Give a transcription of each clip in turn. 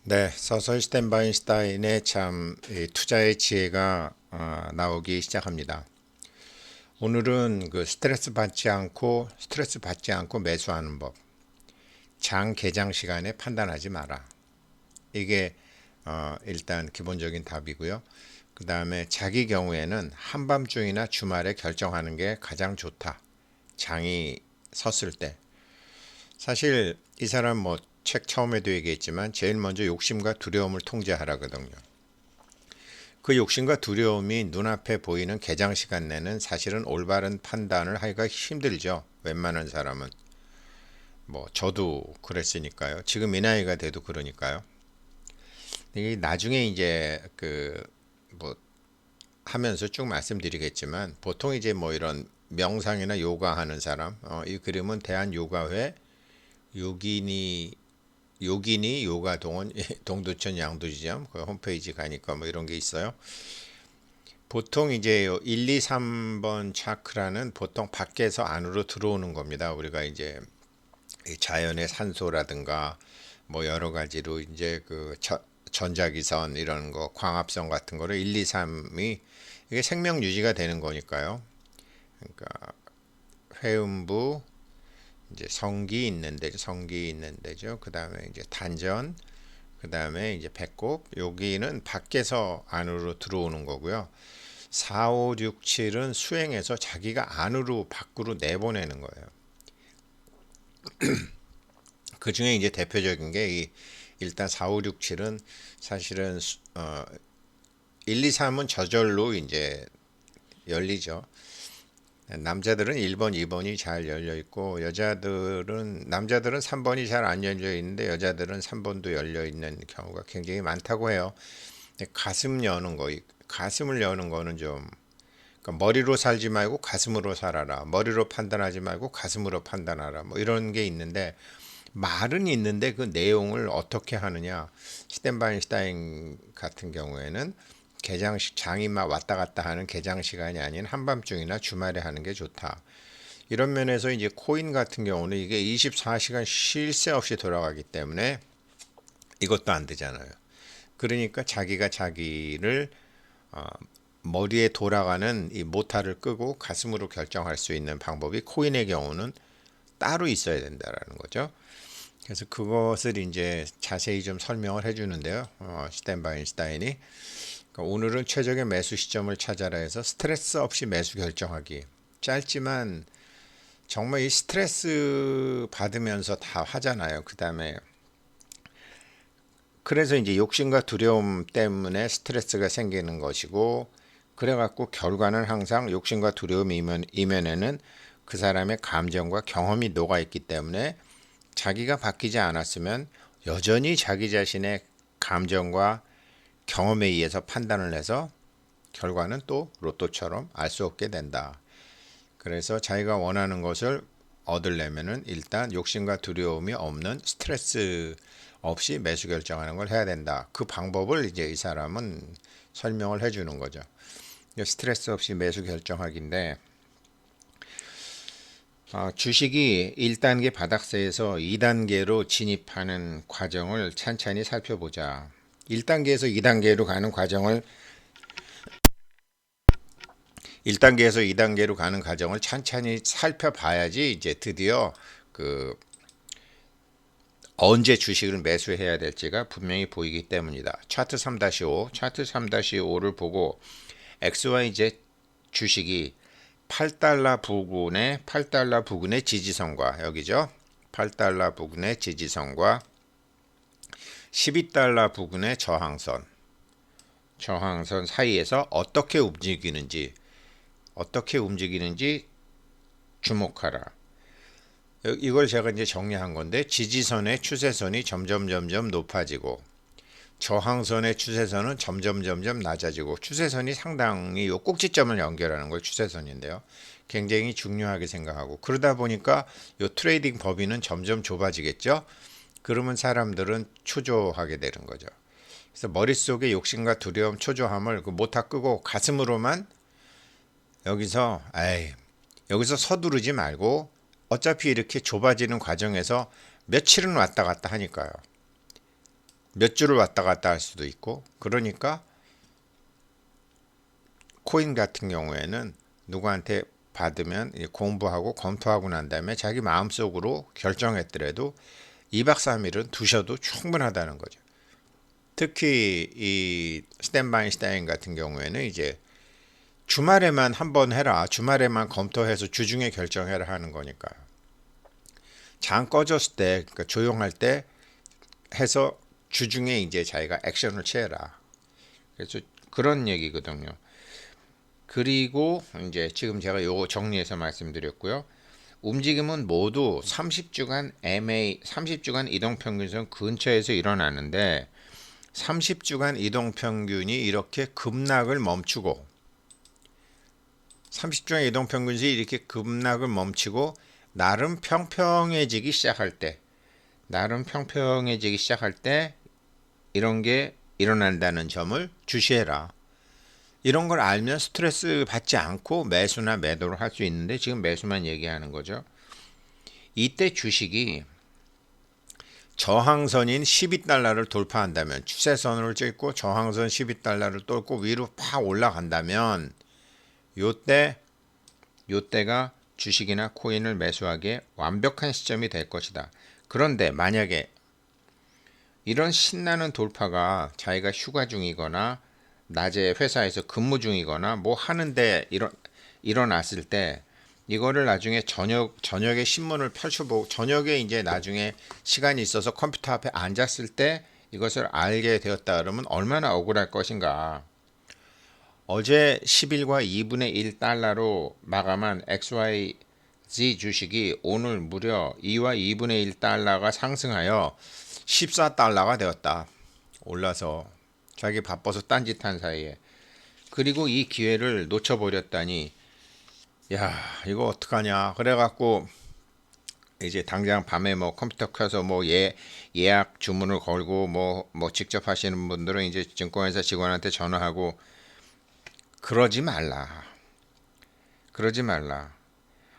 네, 서서히 스탠바인슈타인의 참 투자의 지혜가 나오기 시작합니다. 오늘은 그 스트레스 받지 않고 매수하는 법, 장 개장 시간에 판단하지 마라. 이게 일단 기본적인 답이고요. 그 다음에 자기 경우에는 한밤중이나 주말에 결정하는 게 가장 좋다. 장이 섰을 때. 사실 이 사람 뭐 책 처음에도 얘기했지만 제일 먼저 욕심과 두려움을 통제하라거든요. 그 욕심과 두려움이 눈앞에 보이는 개장 시간 내는 사실은 올바른 판단을 하기가 힘들죠. 웬만한 사람은. 뭐 저도 그랬으니까요. 지금 이 나이가 돼도 그러니까요. 이 나중에 이제 그 뭐 하면서 쭉 말씀드리겠지만 보통 이제 뭐 이런 명상이나 요가 하는 사람, 이 그림은 대한요가회 요기니 요가 동원 동두천 양도지점 그 홈페이지 가니까 뭐 이런 게 있어요. 보통 이제 1, 2, 3번 차크라는 보통 밖에서 안으로 들어오는 겁니다. 우리가 이제 자연의 산소라든가 뭐 여러 가지로 이제 그 전자기선 이런 거 광합성 같은 거를 1, 2, 3이 이게 생명 유지가 되는 거니까요. 그러니까 회음부 이제 성기 있는 데죠. 그다음에 이제 단전 그다음에 이제 배꼽 여기는 밖에서 안으로 들어오는 거고요. 4, 5, 6, 7은 수행해서 자기가 안으로 밖으로 내보내는 거예요. 그 중에 이제 대표적인 게 일단 4, 5, 6, 7은 사실은 1, 2, 3은 저절로 이제 열리죠. 남자들은 1번, 2번이 잘 열려 있고 남자들은 3번이 잘 안 열려 있는데 여자들은 3번도 열려 있는 경우가 굉장히 많다고 해요. 근데 가슴을 여는 거는 좀 그러니까 머리로 살지 말고 가슴으로 살아라. 머리로 판단하지 말고 가슴으로 판단하라. 뭐 이런 게 있는데 말은 있는데 그 내용을 어떻게 하느냐. 스탠바인슈타인 같은 경우에는 개장식 장이 막 왔다 갔다 하는 개장 시간이 아닌 한밤중이나 주말에 하는 게 좋다. 이런 면에서 이제 코인 같은 경우는 이게 24시간 쉴 새 없이 돌아가기 때문에 이것도 안 되잖아요. 그러니까 자기가 자기를 어, 머리에 돌아가는 이 모타를 끄고 가슴으로 결정할 수 있는 방법이 코인의 경우는 따로 있어야 된다라는 거죠. 그래서 그것을 이제 자세히 좀 설명을 해주는데요. 스탠바인슈타인이 그러니까 오늘은 최적의 매수 시점을 찾아라 해서 스트레스 없이 매수 결정하기. 짧지만 정말 이 스트레스 받으면서 다 하잖아요. 그 다음에 그래서 이제 욕심과 두려움 때문에 스트레스가 생기는 것이고 그래갖고 결과는 항상 욕심과 두려움 이면에는 그 사람의 감정과 경험이 녹아있기 때문에 자기가 바뀌지 않았으면 여전히 자기 자신의 감정과 경험에 의해서 판단을 해서 결과는 또 로또처럼 알 수 없게 된다. 그래서 자기가 원하는 것을 얻으려면은 일단 욕심과 두려움이 없는 스트레스 없이 매수 결정하는 걸 해야 된다. 그 방법을 이제 이 사람은 설명을 해주는 거죠. 스트레스 없이 매수 결정하기인데 주식이 1단계 바닥세에서 2단계로 진입하는 과정을 찬찬히 살펴보자. 1단계에서 2단계로 가는 과정을 1단계에서 2단계로 가는 과정을 찬찬히 살펴봐야지 이제 드디어 그 언제 주식을 매수해야 될지가 분명히 보이기 때문이다. 차트 3-5, 차트 3-5를 보고 XYZ 주식이 8달러 부근의 지지선과 여기죠. 8달러 부근의 지지선과 12달러 부근의 저항선 사이에서 어떻게 움직이는지 주목하라. 이걸 제가 이제 정리한 건데 지지선의 추세선이 점점 높아지고 저항선의 추세선은 점점 낮아지고 추세선이 상당히 요 꼭지점을 연결하는 걸 추세선인데요. 굉장히 중요하게 생각하고 그러다 보니까 요 트레이딩 범위는 점점 좁아지겠죠. 그러면 사람들은 초조하게 되는 거죠. 그래서 머릿속에 욕심과 두려움, 초조함을 그 모타 끄고 가슴으로만 여기서 서두르지 말고 어차피 이렇게 좁아지는 과정에서 며칠은 왔다 갔다 하니까요. 몇 주를 왔다 갔다 할 수도 있고. 그러니까 코인 같은 경우에는 누구한테 받으면 공부하고 검토하고 난 다음에 자기 마음속으로 결정했더라도 2박 3일은 두셔도 충분하다는 거죠. 특히 이 스탠바인슈타인 같은 경우에는 이제 주말에만 한번 해라. 주말에만 검토해서 주중에 결정해라 하는 거니까요. 장 꺼졌을 때, 그러니까 조용할 때 해서 주중에 이제 자기가 액션을 취해라. 그래서 그런 얘기거든요. 그리고 이제 지금 제가 요거 정리해서 말씀드렸고요. 움직임은 모두 30주간 MA, 30주간 이동평균선 근처에서 일어나는데 30주간 이동평균이 이렇게 급락을 멈추고 30주간 이동평균이 이렇게 급락을 멈추고 나름 평평해지기 시작할 때 이런 게 일어난다는 점을 주시해라. 이런 걸 알면 스트레스 받지 않고 매수나 매도를 할 수 있는데 지금 매수만 얘기하는 거죠. 이때 주식이 저항선인 12달러를 돌파한다면 추세선을 찍고 저항선 12달러를 뚫고 위로 팍 올라간다면 요때가 주식이나 코인을 매수하기에 완벽한 시점이 될 것이다. 그런데 만약에 이런 신나는 돌파가 자기가 휴가 중이거나 낮에 회사에서 근무 중이거나 뭐 하는데 일어났을 때 이거를 나중에 저녁에 신문을 펼쳐보고 저녁에 이제 나중에 시간이 있어서 컴퓨터 앞에 앉았을 때 이것을 알게 되었다 그러면 얼마나 억울할 것인가. 어제 10일과 2분의 1달러로 마감한 XYZ 주식이 오늘 무려 2와 2분의 1달러가 상승하여 14달러가 되었다. 올라서 자기 바빠서 딴짓한 사이에. 그리고 이 기회를 놓쳐버렸다니 야 이거 어떡하냐 그래갖고 이제 당장 밤에 뭐 컴퓨터 켜서 뭐 예약 주문을 걸고 뭐 직접 하시는 분들은 이제 증권회사 직원한테 전화하고 그러지 말라.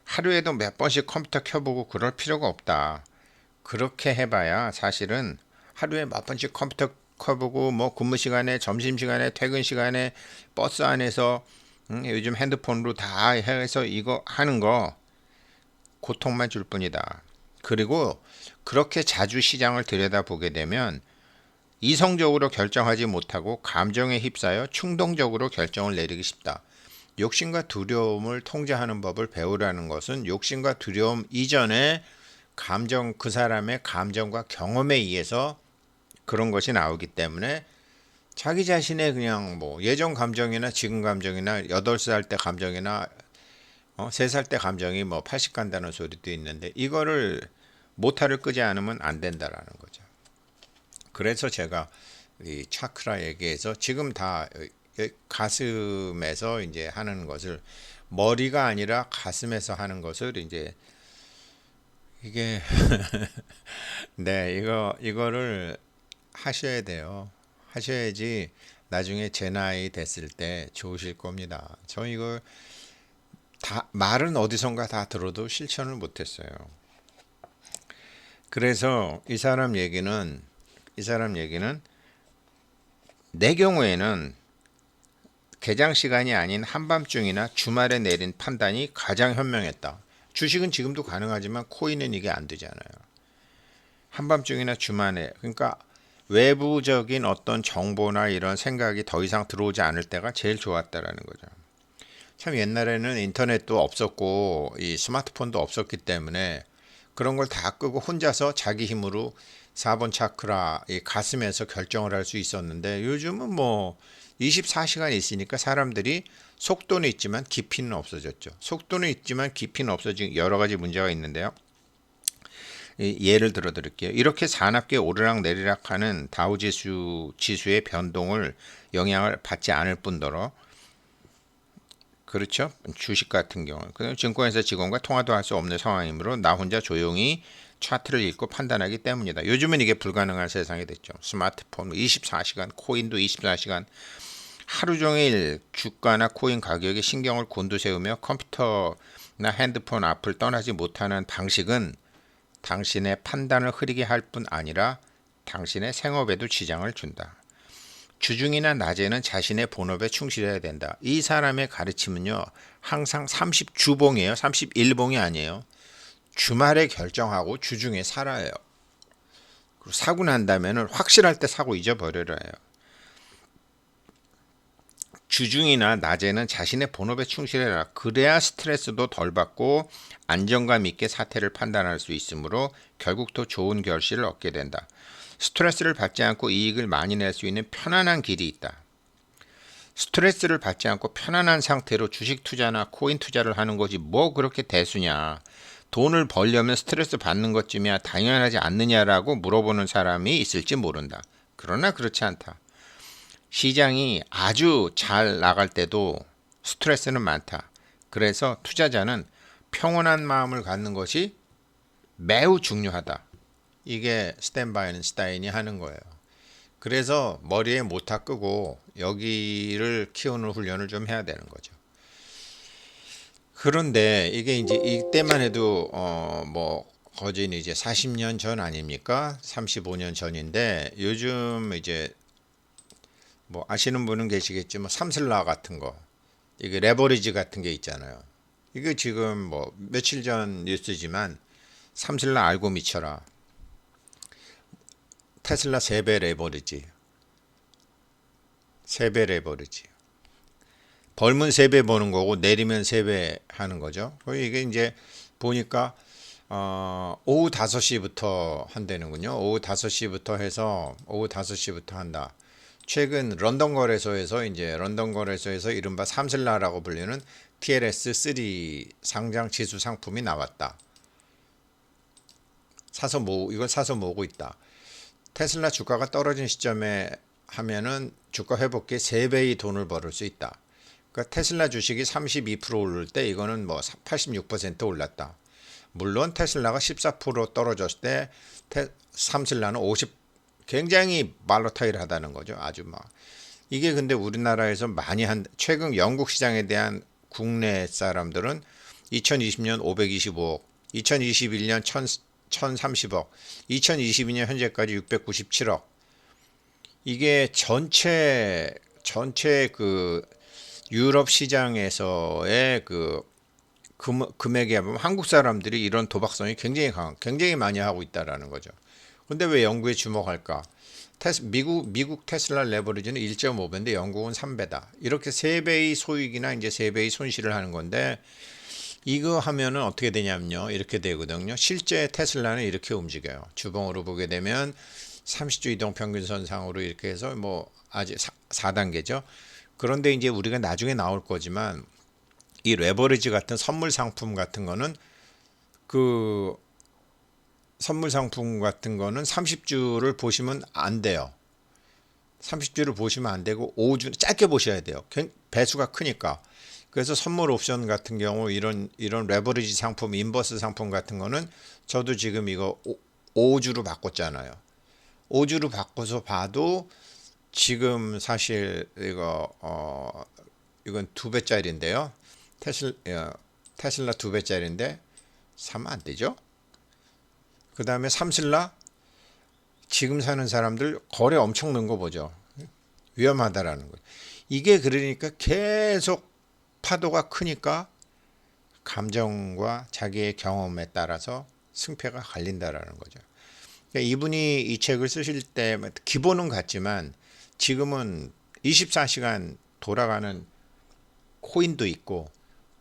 하루에도 몇 번씩 컴퓨터 켜보고 그럴 필요가 없다. 그렇게 해봐야 사실은 하루에 몇 번씩 컴퓨터 켜보고 뭐 근무 시간에 점심시간에 퇴근 시간에 버스 안에서 요즘 핸드폰으로 다 해서 이거 하는 거 고통만 줄 뿐이다. 그리고 그렇게 자주 시장을 들여다보게 되면 이성적으로 결정하지 못하고 감정에 휩싸여 충동적으로 결정을 내리기 쉽다. 욕심과 두려움을 통제하는 법을 배우라는 것은 욕심과 두려움 이전에 그 사람의 감정과 경험에 의해서 그런 것이 나오기 때문에 자기 자신의 그냥 뭐 예전 감정이나 지금 감정이나 8살 때 감정이나 3살 때 감정이 뭐 80 간다는 소리도 있는데 이거를 모타를 끄지 않으면 안 된다라는 거죠. 그래서 제가 이 차크라 얘기해서 지금 다 가슴에서 이제 하는 것을 머리가 아니라 가슴에서 하는 것을 이제 이게 네 이거를 하셔야 돼요. 하셔야지 나중에 제 나이 됐을 때 좋으실 겁니다. 저 이거 다 말은 어디선가 다 들어도 실천을 못했어요. 그래서 이 사람 얘기는 내 경우에는 개장 시간이 아닌 한밤중이나 주말에 내린 판단이 가장 현명했다. 주식은 지금도 가능하지만 코인은 이게 안 되잖아요. 한밤중이나 주말에 그러니까 외부적인 어떤 정보나 이런 생각이 더 이상 들어오지 않을 때가 제일 좋았다라는 거죠. 참 옛날에는 인터넷도 없었고 이 스마트폰도 없었기 때문에 그런 걸 다 끄고 혼자서 자기 힘으로 4번 차크라 이 가슴에서 결정을 할 수 있었는데 요즘은 뭐 24시간 있으니까 사람들이 속도는 있지만 깊이는 없어졌죠. 속도는 있지만 깊이는 없어진 여러 가지 문제가 있는데요. 예를 들어 드릴게요. 이렇게 사납게 오르락 내리락하는 지수의 변동을 영향을 받지 않을 뿐더러 그렇죠. 주식 같은 경우 증권회사 직원과 통화도 할 수 없는 상황이므로 나 혼자 조용히 차트를 읽고 판단하기 때문이다. 요즘은 이게 불가능한 세상이 됐죠. 스마트폰 24시간, 코인도 24시간 하루 종일 주가나 코인 가격에 신경을 곤두세우며 컴퓨터나 핸드폰 앞을 떠나지 못하는 방식은 당신의 판단을 흐리게 할 뿐 아니라 당신의 생업에도 지장을 준다. 주중이나 낮에는 자신의 본업에 충실해야 된다. 이 사람의 가르침은요, 항상 30주봉이에요. 31봉이 아니에요. 주말에 결정하고 주중에 살아요. 그리고 사고 난다면 확실할 때 사고 잊어버려라 해요. 주중이나 낮에는 자신의 본업에 충실해라. 그래야 스트레스도 덜 받고 안정감 있게 사태를 판단할 수 있으므로 결국 더 좋은 결실을 얻게 된다. 스트레스를 받지 않고 이익을 많이 낼 수 있는 편안한 길이 있다. 스트레스를 받지 않고 편안한 상태로 주식 투자나 코인 투자를 하는 것이 뭐 그렇게 대수냐. 돈을 벌려면 스트레스 받는 것쯤이야 당연하지 않느냐라고 물어보는 사람이 있을지 모른다. 그러나 그렇지 않다. 시장이 아주 잘 나갈 때도 스트레스는 많다. 그래서 투자자는 평온한 마음을 갖는 것이 매우 중요하다. 이게 스탠 바이넌스타인이 하는 거예요. 그래서 머리에 모타 끄고 여기를 키우는 훈련을 좀 해야 되는 거죠. 그런데 이게 이제 이때만 해도 뭐 거진 이제 40년 전 아닙니까? 35년 전인데 요즘 이제 뭐 아시는 분은 계시겠지만 삼슬라 같은 거, 이게 레버리지 같은 게 있잖아요. 이게 지금 뭐 며칠 전 뉴스지만 삼슬라 알고 미쳐라. 테슬라 3배 레버리지. 3배 레버리지. 벌면 3배 버는 거고 내리면 3배 하는 거죠. 이게 이제 보니까 오후 5시부터 한다는군요. 오후 5시부터 해서 오후 5시부터 한다. 최근 런던 거래소에서 이른바 삼슬라라고 불리는 TLS3 상장 지수 상품이 나왔다. 이걸 사서 모으고 있다. 테슬라 주가가 떨어진 시점에 하면은 주가 회복기에 3배의 돈을 벌을 수 있다. 그러니까 테슬라 주식이 32% 오를 때 이거는 뭐 86% 올랐다. 물론 테슬라가 14% 떨어졌을 때 삼슬라는 50 굉장히 말로타일하다는 거죠. 아주 막 이게 근데 우리나라에서 많이 최근 영국 시장에 대한 국내 사람들은 2020년 525억, 2021년 1030억, 2022년 현재까지 697억. 이게 전체 그 유럽 시장에서의 그 금액에 보면 한국 사람들이 이런 도박성이 굉장히 많이 하고 있다라는 거죠. 근데 왜 영국에 주목할까? 미국 테슬라 레버리지는 1.5배인데 영국은 3배다. 이렇게 3배의 소익이나 이제 3배의 손실을 하는 건데 이거 하면은 어떻게 되냐면요. 이렇게 되거든요. 실제 테슬라는 이렇게 움직여요. 주봉으로 보게 되면 30주 이동 평균선상으로 이렇게 해서 뭐 아직 4단계죠. 그런데 이제 우리가 나중에 나올 거지만 이 레버리지 같은 선물 상품 같은 거는 30주를 보시면 안 돼요. 30주를 보시면 안 되고 5주 짧게 보셔야 돼요. 배수가 크니까. 그래서 선물 옵션 같은 경우 이런 레버리지 상품, 인버스 상품 같은 거는 저도 지금 이거 5주로 바꿨잖아요. 5주로 바꿔서 봐도 지금 사실 이건 2배짜리인데요. 테슬라 2배짜리인데 사면 안 되죠? 그 다음에 삼슬라 지금 사는 사람들 거래 엄청 는 거 보죠. 위험하다라는 거예요. 이게 그러니까 계속 파도가 크니까 감정과 자기의 경험에 따라서 승패가 갈린다라는 거죠. 그러니까 이분이 이 책을 쓰실 때 기본은 같지만 지금은 24시간 돌아가는 코인도 있고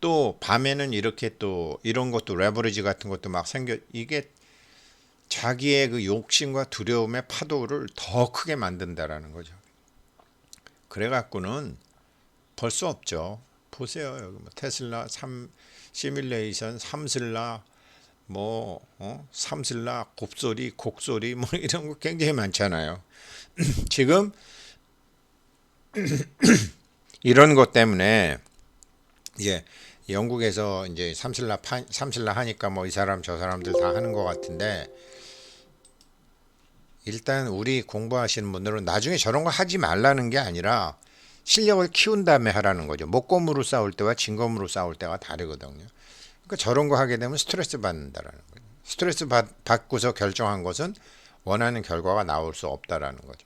또 밤에는 이렇게 또 이런 것도 레버리지 같은 것도 막 이게 자기의 그 욕심과 두려움의 파도를 더 크게 만든다라는 거죠. 그래갖고는 벌 수 없죠. 보세요. 여기 뭐 테슬라 시뮬레이션, 삼슬라, 삼슬라, 곱소리, 곡소리, 뭐 이런 거 굉장히 많잖아요. 지금 이런 것 때문에 이제 영국에서 이제 삼슬라 하니까 뭐 이 사람 저 사람들 다 하는 것 같은데 일단 우리 공부하시는 분들은 나중에 저런 거 하지 말라는 게 아니라 실력을 키운 다음에 하라는 거죠. 목검으로 싸울 때와 진검으로 싸울 때가 다르거든요. 그러니까 저런 거 하게 되면 스트레스 받는다라는 거예요. 스트레스 받고서 결정한 것은 원하는 결과가 나올 수 없다라는 거죠.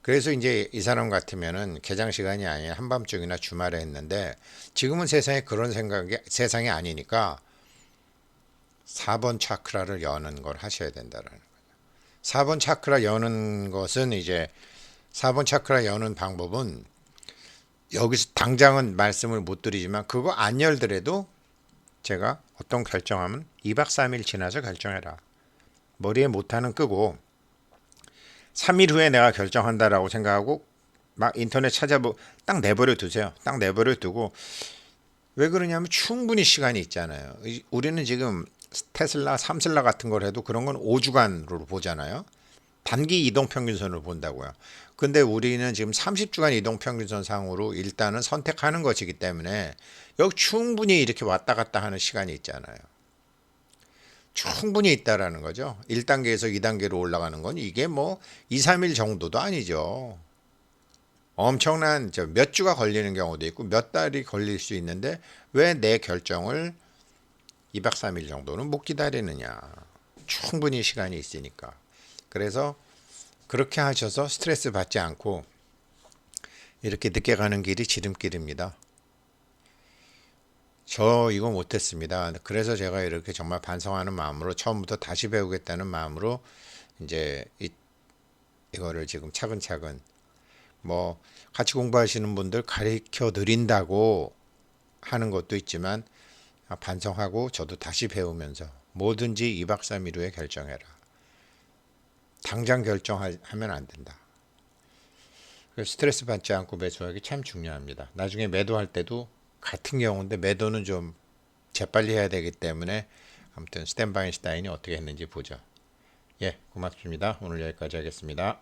그래서 이제 이 사람 같으면은 개장 시간이 아니라 한밤중이나 주말에 했는데 지금은 세상에 그런 생각이 세상이 아니니까 4번 차크라를 여는 걸 하셔야 된다라는 거예요. 4번 차크라 여는 것은 이제 4번 차크라 여는 방법은 여기서 당장은 말씀을 못 드리지만 그거 안 열더라도 제가 어떤 결정하면 2박 3일 지나서 결정해라. 머리에 못하는 끄고 3일 후에 내가 결정한다라고 생각하고 막 인터넷 찾아보고 딱 내버려 두세요. 딱 내버려 두고 왜 그러냐면 충분히 시간이 있잖아요. 우리는 지금 테슬라, 삼슬라 같은 걸 해도 그런 건 5주간으로 보잖아요. 단기 이동평균선으로 본다고요. 근데 우리는 지금 30주간 이동평균선 상으로 일단은 선택하는 것이기 때문에 여기 충분히 이렇게 왔다 갔다 하는 시간이 있잖아요. 충분히 있다라는 거죠. 1단계에서 2단계로 올라가는 건 이게 뭐 2, 3일 정도도 아니죠. 엄청난 몇 주가 걸리는 경우도 있고 몇 달이 걸릴 수 있는데 왜 내 결정을 2박 3일 정도는 못 기다리느냐. 충분히 시간이 있으니까. 그래서 그렇게 하셔서 스트레스 받지 않고 이렇게 늦게 가는 길이 지름길입니다. 저 이거 못했습니다. 그래서 제가 이렇게 정말 반성하는 마음으로 처음부터 다시 배우겠다는 마음으로 이제 이거를 지금 차근차근 뭐 같이 공부하시는 분들 가르쳐 드린다고 하는 것도 있지만 반성하고 저도 다시 배우면서 뭐든지 2박 3일 후에 결정해라. 당장 결정하면 안 된다. 스트레스 받지 않고 매수하기 참 중요합니다. 나중에 매도할 때도 같은 경우인데 매도는 좀 재빨리 해야 되기 때문에 아무튼 스탠바인슈타인이 어떻게 했는지 보죠. 예, 고맙습니다. 오늘 여기까지 하겠습니다.